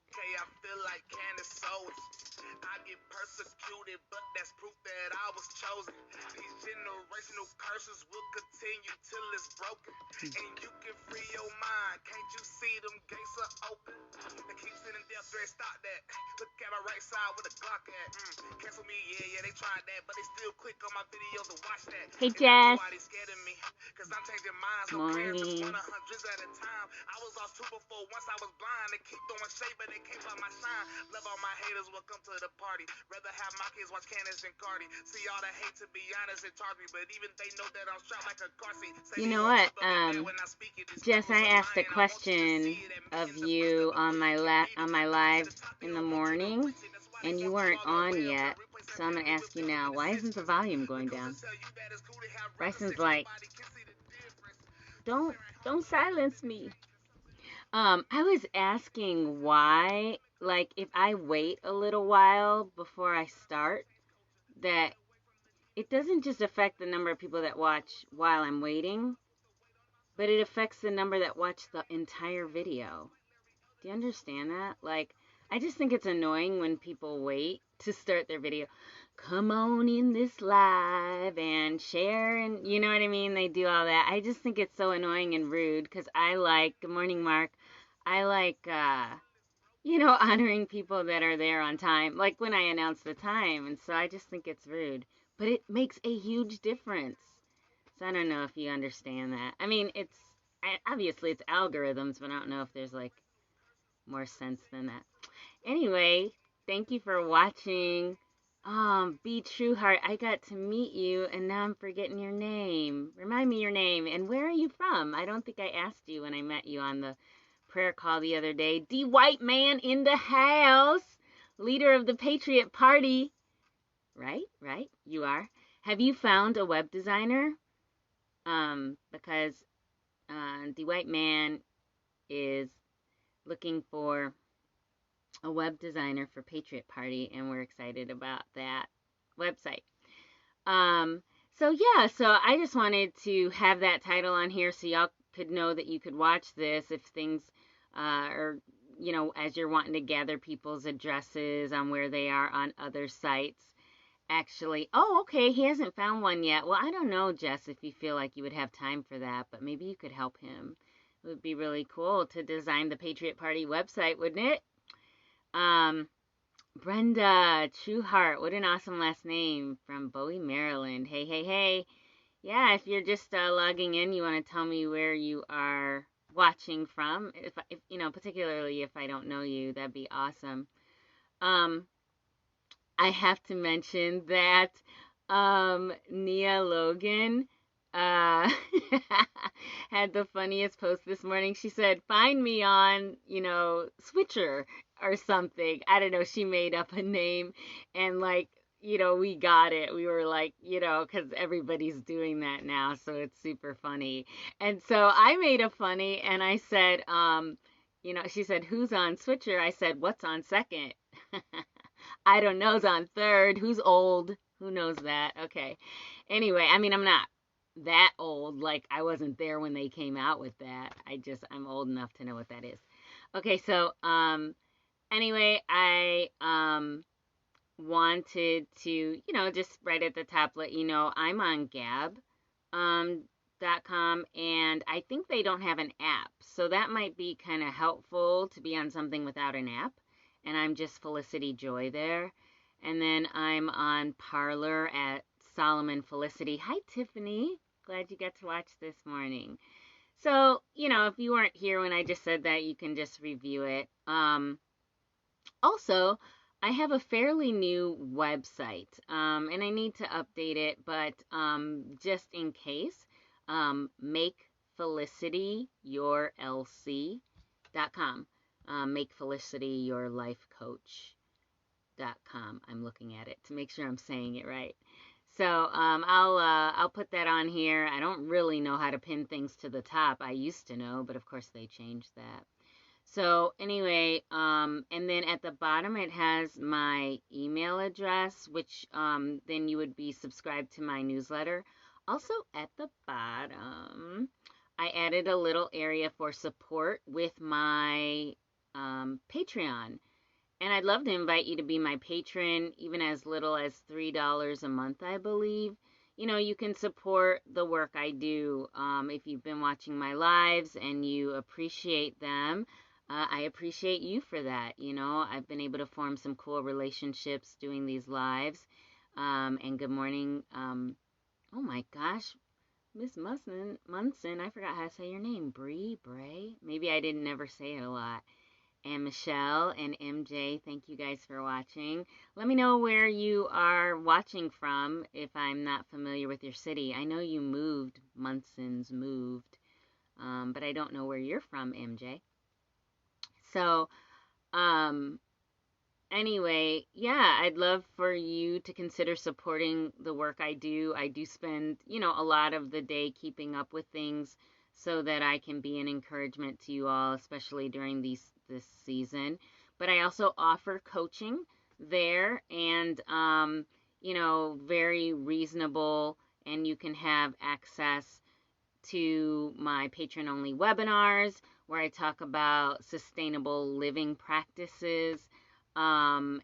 Okay, I feel like Candace Owens. I get persecuted, but that's proof that I was chosen. These generational curses will continue till it's broken. And you can free your mind. Can't you see them gates are open? They keep sending death threats, stop that. Look at my right side with a Glock at. Cancel me, yeah, they tried that, but they still click on my videos to watch that. Hey, Jess. Why they scared of me? Cause I'm changing minds. No Morning. parents, just 100s at a time. I was lost too before once I was blind. They keep throwing shade, but they can't buy my shine. Love all my haters, welcome to the party. Rather have my kids watch Candace and Cardi. See all the hate, to be honest, it charge me. But even they know that I'm strapped like a car seat. You know what, Jess, I asked a question of you on my live in the morning, and you weren't on yet. So I'm gonna ask you now. Why isn't the volume going down? Bryson's like, don't silence me. I was asking why, like, if I wait a little while before I start, that it doesn't just affect the number of people that watch while I'm waiting, but it affects the number that watch the entire video. Do you understand that? Like, I just think it's annoying when people wait to start their video. Come on in this live and share, and you know what I mean? They do all that. I just think it's so annoying and rude, because I like, good morning, Mark, I like, honoring people that are there on time, like when I announce the time, and so I just think it's rude. But it makes a huge difference. So I don't know if you understand that. I mean, obviously it's algorithms, but I don't know if there's like more sense than that. Anyway, thank you for watching. Be True Heart, I got to meet you, and now I'm forgetting your name. Remind me your name, and where are you from? I don't think I asked you when I met you on the prayer call the other day. D. White Man in the house, leader of the Patriot Party. Right, you are. Have you found a web designer? Because the White Man is looking for a web designer for Patriot Party, and we're excited about that website. So I just wanted to have that title on here so y'all could know that you could watch this if things are, as you're wanting to gather people's addresses on where they are on other sites. Actually, okay, he hasn't found one yet. Well, I don't know, Jess, if you feel like you would have time for that, but maybe you could help him. It would be really cool to design the Patriot Party website, wouldn't it? Brenda Trueheart, what an awesome last name, from Bowie, Maryland. Hey. Yeah, if you're just logging in, you want to tell me where you are watching from. If particularly if I don't know you, that'd be awesome. I have to mention that Nia Logan had the funniest post this morning. She said, find me on, Switcher or something. I don't know. She made up a name, and we got it. We were like, because everybody's doing that now, so it's super funny. And so I made a funny, and I said, she said, who's on Switcher? I said, what's on second? I don't know's on third. Who's old? Who knows that? Okay. Anyway, I mean, I'm not that old. Like, I wasn't there when they came out with that. I'm old enough to know what that is. Okay, so, anyway, I, wanted to, just right at the top let you know I'm on Gab.com, and I think they don't have an app. So that might be kind of helpful to be on something without an app. And I'm just Felicity Joy there. And then I'm on Parler at solomonfelicity. Hi, Tiffany. Glad you got to watch this morning. So, if you weren't here when I just said that, you can just review it. Also, I have a fairly new website, and I need to update it, but just in case, makefelicityyourlc.com. Make Felicity your life coach.com. I'm looking at it to make sure I'm saying it right. So I'll put that on here. I don't really know how to pin things to the top. I used to know, but of course they changed that. So anyway, and then at the bottom it has my email address, which then you would be subscribed to my newsletter. Also, at the bottom, I added a little area for support with my Patreon. And I'd love to invite you to be my patron, even as little as $3 a month, I believe. You know, you can support the work I do. If you've been watching my lives and you appreciate them, I appreciate you for that. You know, I've been able to form some cool relationships doing these lives. And good morning. Oh my gosh, Miss Munson, I forgot how to say your name. Bray? Maybe I didn't ever say it a lot. And Michelle and MJ, thank you guys for watching. Let me know where you are watching from if I'm not familiar with your city. I know you moved, Munson's moved, but I don't know where you're from, MJ. So, um, anyway, yeah, I'd love for you to consider supporting the work I do. I do spend, a lot of the day keeping up with things so that I can be an encouragement to you all, especially during this season. But I also offer coaching there and, very reasonable, and you can have access to my patron-only webinars where I talk about sustainable living practices. I'm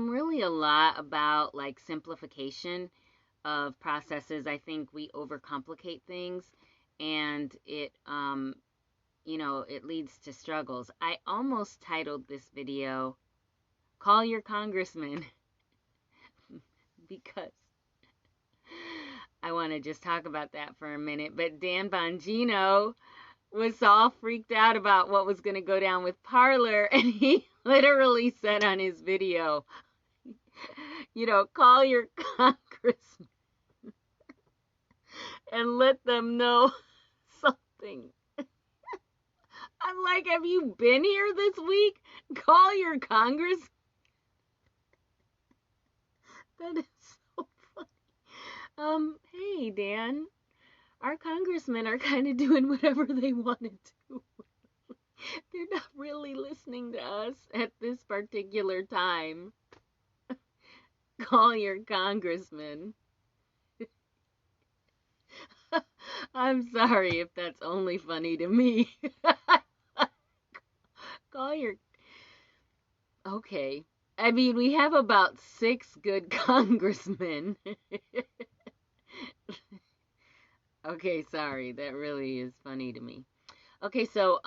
really a lot about like simplification of processes. I think we overcomplicate things and it leads to struggles. I almost titled this video, Call Your Congressman, because I want to just talk about that for a minute. But Dan Bongino was all freaked out about what was going to go down with Parler, and he literally said on his video, call your congressman and let them know something. I'm like, have you been here this week? Call your congress. That is so funny. Hey, Dan. Our congressmen are kind of doing whatever they want to do. They're not really listening to us at this particular time. Call your congressman. I'm sorry if that's only funny to me. Call your... Okay. I mean, we have about 6 good congressmen. Okay, sorry. That really is funny to me. Okay, so,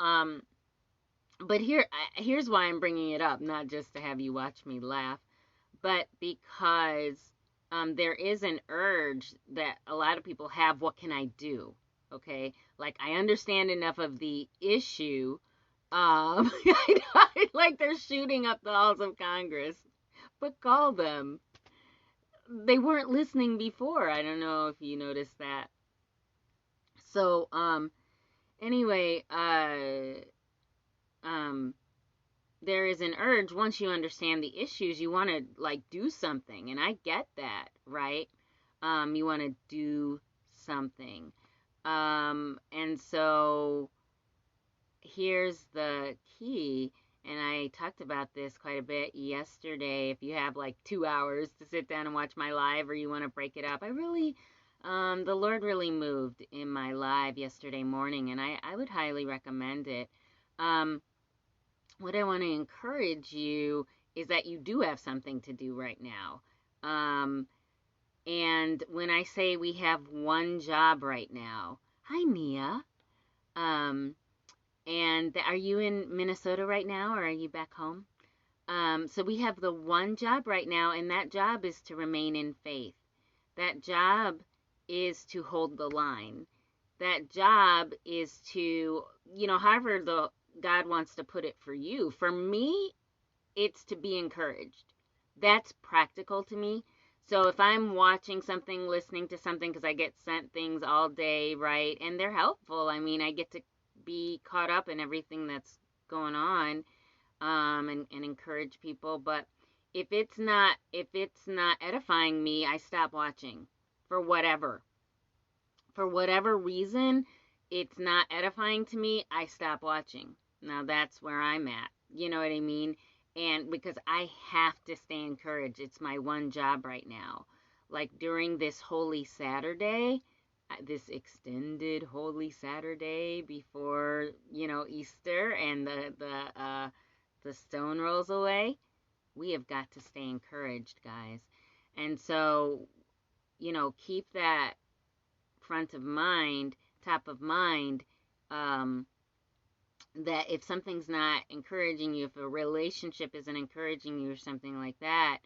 but here's why I'm bringing it up, not just to have you watch me laugh, but because there is an urge that a lot of people have, what can I do? Okay, like I understand enough of the issue, like they're shooting up the halls of Congress, but call them. They weren't listening before. I don't know if you noticed that. So, anyway, there is an urge once you understand the issues, you want to like do something, and I get that, right? You want to do something. And so here's the key, and I talked about this quite a bit yesterday. If you have like 2 hours to sit down and watch my live, or you want to break it up, the Lord really moved in my live yesterday morning, and I would highly recommend it. What I want to encourage you is that you do have something to do right now. And when I say we have one job right now, hi Nia. And are you in Minnesota right now, or are you back home? So we have the one job right now, and that job is to remain in faith. That job is to hold the line. That job is to, however God wants to put it for you. For me, it's to be encouraged. That's practical to me. So if I'm watching something, listening to something, because I get sent things all day, right, and they're helpful. I mean, I get to be caught up in everything that's going on, and encourage people. But if it's not edifying me, I stop watching for whatever reason. It's not edifying to me, I stop watching. Now that's where I'm at. You know what I mean? And because I have to stay encouraged. It's my one job right now. like during this Holy Saturday, this extended Holy Saturday before, Easter and the stone rolls away, we have got to stay encouraged, guys. And so, keep that front of mind, top of mind, um, that if something's not encouraging you, if a relationship isn't encouraging you or something like that,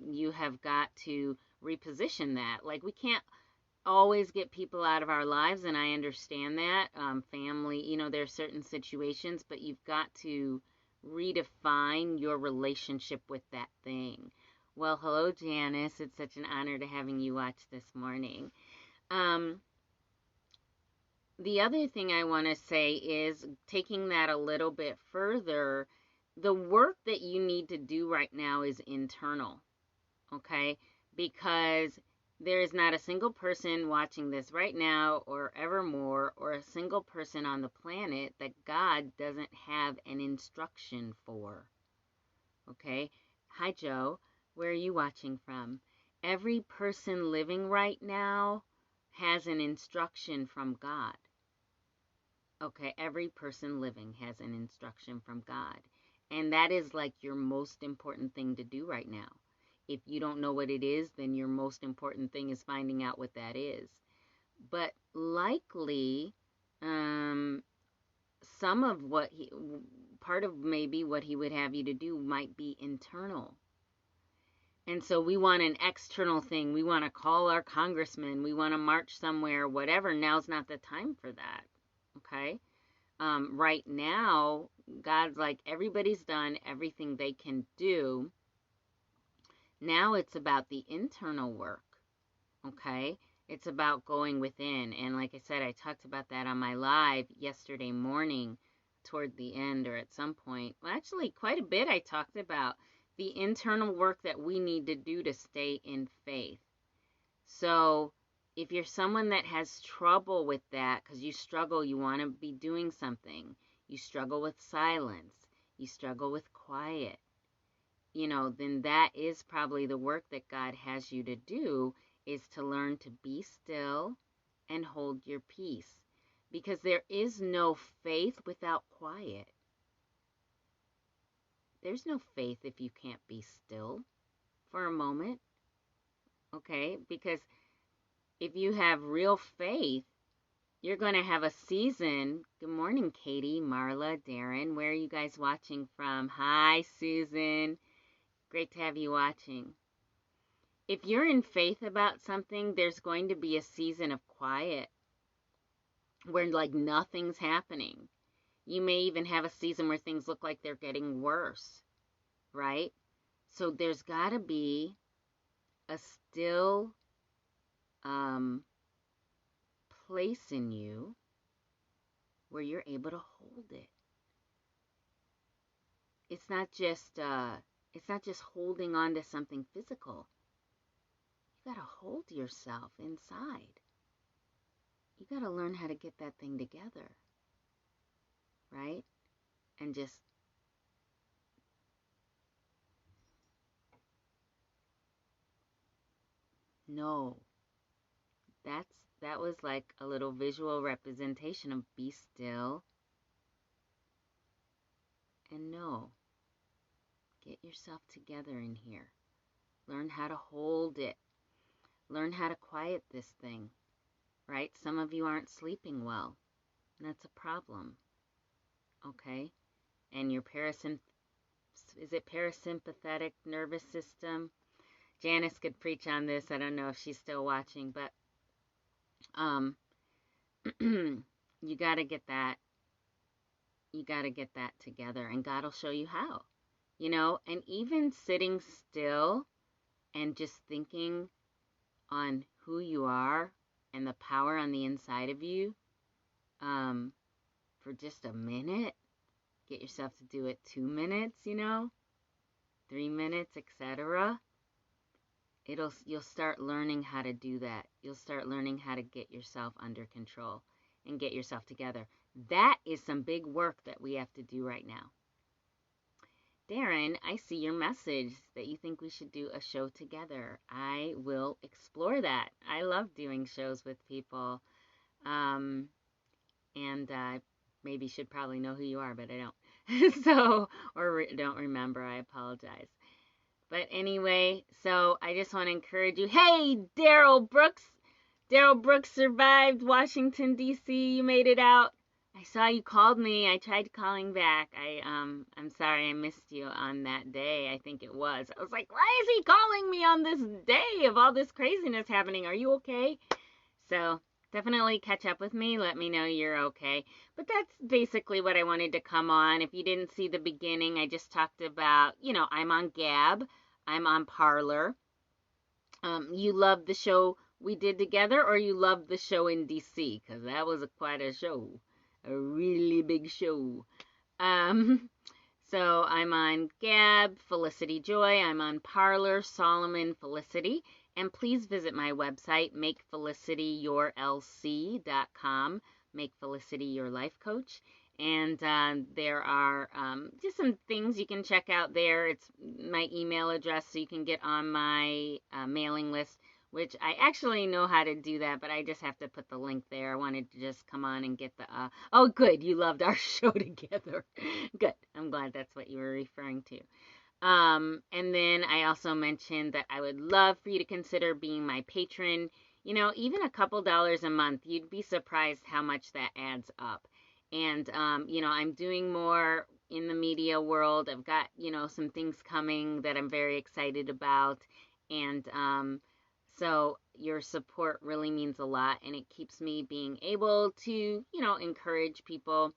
you have got to reposition that. Like, we can't always get people out of our lives, and I understand that. Family, there are certain situations, but you've got to redefine your relationship with that thing. Well, hello, Janice. It's such an honor to having you watch this morning. The other thing I want to say is, taking that a little bit further, the work that you need to do right now is internal, okay? Because there is not a single person watching this right now or evermore, or a single person on the planet that God doesn't have an instruction for, okay? Hi, Joe. Where are you watching from? Every person living right now has an instruction from God. Okay, every person living has an instruction from God. And that is like your most important thing to do right now. If you don't know what it is, then your most important thing is finding out what that is. But likely, some of part of maybe what he would have you to do might be internal. And so we want an external thing. We want to call our congressman. We want to march somewhere, whatever. Now's not the time for that. Okay? Right now, God's like, everybody's done everything they can do. Now it's about the internal work, okay? It's about going within. And like I said, I talked about that on my live yesterday morning toward the end, or at some point. Well, actually, quite a bit I talked about the internal work that we need to do to stay in faith. So if you're someone that has trouble with that, because you struggle, you want to be doing something, you struggle with silence, you struggle with quiet, then that is probably the work that God has you to do, is to learn to be still and hold your peace. Because there is no faith without quiet. There's no faith if you can't be still for a moment, okay? Because if you have real faith, you're going to have a season. Good morning, Katie, Marla, Darren. Where are you guys watching from? Hi, Susan. Great to have you watching. If you're in faith about something, there's going to be a season of quiet where like nothing's happening. You may even have a season where things look like they're getting worse, right? So there's got to be a still place in you where you're able to hold it. It's not just holding on to something physical. You got to hold yourself inside. You got to learn how to get that thing together, right? And just know. That was like a little visual representation of be still and know. Get yourself together in here. Learn how to hold it. Learn how to quiet this thing, right? Some of you aren't sleeping well. That's a problem, okay? And your parasympathetic nervous system? Janice could preach on this. I don't know if she's still watching, but you got to get that. You got to get that together, and God will show you how. And even sitting still and just thinking on who you are and the power on the inside of you, for just a minute. Get yourself to do it 2 minutes, 3 minutes, etc. You'll start learning how to do that. You'll start learning how to get yourself under control and get yourself together. That is some big work that we have to do right now. Darren, I see your message that you think we should do a show together. I will explore that. I love doing shows with people. Um, and maybe should probably know who you are, but I don't. So, or don't remember. I apologize. But anyway, so I just want to encourage you. Hey, Daryl Brooks. Daryl Brooks survived Washington, D.C. You made it out. I saw you called me. I tried calling back. I'm sorry I missed you on that day. I think it was. I was like, why is he calling me on this day of all this craziness happening? Are you okay? So definitely catch up with me. Let me know you're okay. But that's basically what I wanted to come on. If you didn't see the beginning, I just talked about, I'm on Gab. I'm on Parler. You love the show we did together, or you love the show in DC? Because that was quite a show. A really big show. Um, so I'm on Gab, Felicity Joy. I'm on Parler, Solomon Felicity. And please visit my website, makefelicityyourlc.com, Make Felicity Your Life Coach. And there are just some things you can check out there. It's my email address, so you can get on my mailing list, which I actually know how to do that, but I just have to put the link there. I wanted to just come on and get the, oh, good, you loved our show together. Good, I'm glad that's what you were referring to. And then I also mentioned that I would love for you to consider being my patron. Even a couple dollars a month, you'd be surprised how much that adds up. And, I'm doing more in the media world. I've got, some things coming that I'm very excited about. And, so your support really means a lot, and it keeps me being able to, encourage people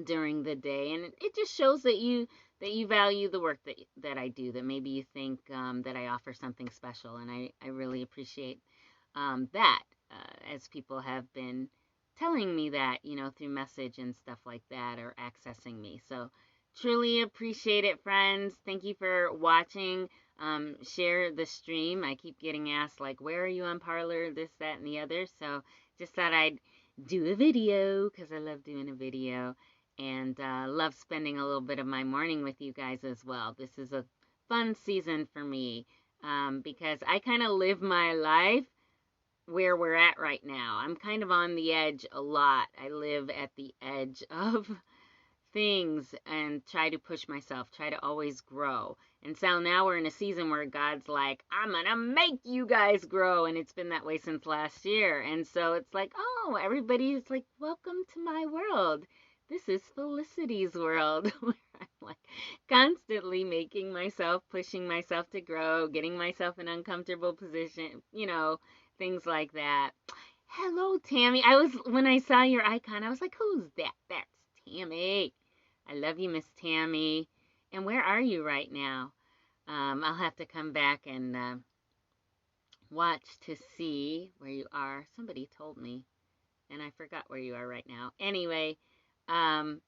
during the day, and it just shows that you value the work that I do, that maybe you think that I offer something special, and I really appreciate that, as people have been telling me that, through message and stuff like that, or accessing me. So truly appreciate it, friends. Thank you for watching. Share the stream. I keep getting asked, like, where are you on Parler, this, that, and the other. So just thought I'd do a video, because I love doing a video, and love spending a little bit of my morning with you guys as well. This is a fun season for me, because I kind of live my life where we're at right now. I'm kind of on the edge a lot. I live at the edge of things and try to push myself, try to always grow. And so now we're in a season where God's like, I'm going to make you guys grow. And it's been that way since last year. And so it's like, oh, everybody's like, welcome to my world. This is Felicity's world, where I'm like constantly making myself, pushing myself to grow, getting myself in uncomfortable position, things like that. Hello, Tammy. When I saw your icon, I was like, who's that? That's Tammy. I love you, Miss Tammy. And where are you right now? I'll have to come back and watch to see where you are. Somebody told me, and I forgot where you are right now. Anyway, so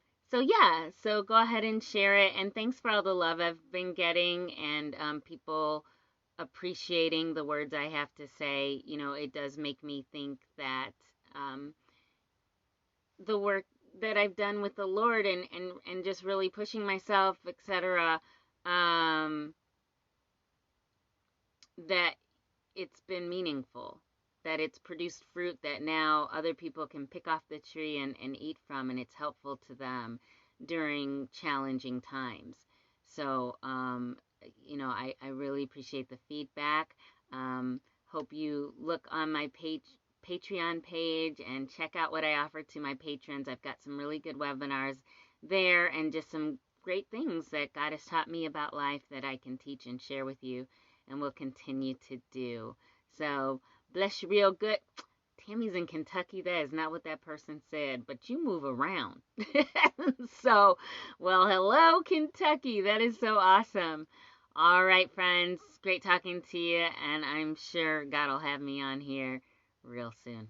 go ahead and share it. And thanks for all the love I've been getting, and people appreciating the words I have to say. It does make me think that the work that I've done with the Lord, and just really pushing myself, etc., that it's been meaningful, that it's produced fruit that now other people can pick off the tree and eat from, and it's helpful to them during challenging times. So, I really appreciate the feedback. Hope you look on my Patreon page and check out what I offer to my patrons. I've got some really good webinars there, and just some great things that God has taught me about life that I can teach and share with you, and will continue to do. So bless you real good. Tammy's in Kentucky. That is not what that person said, but you move around. So, well, hello, Kentucky. That is so awesome. All right, friends. Great talking to you, and I'm sure God will have me on here real soon.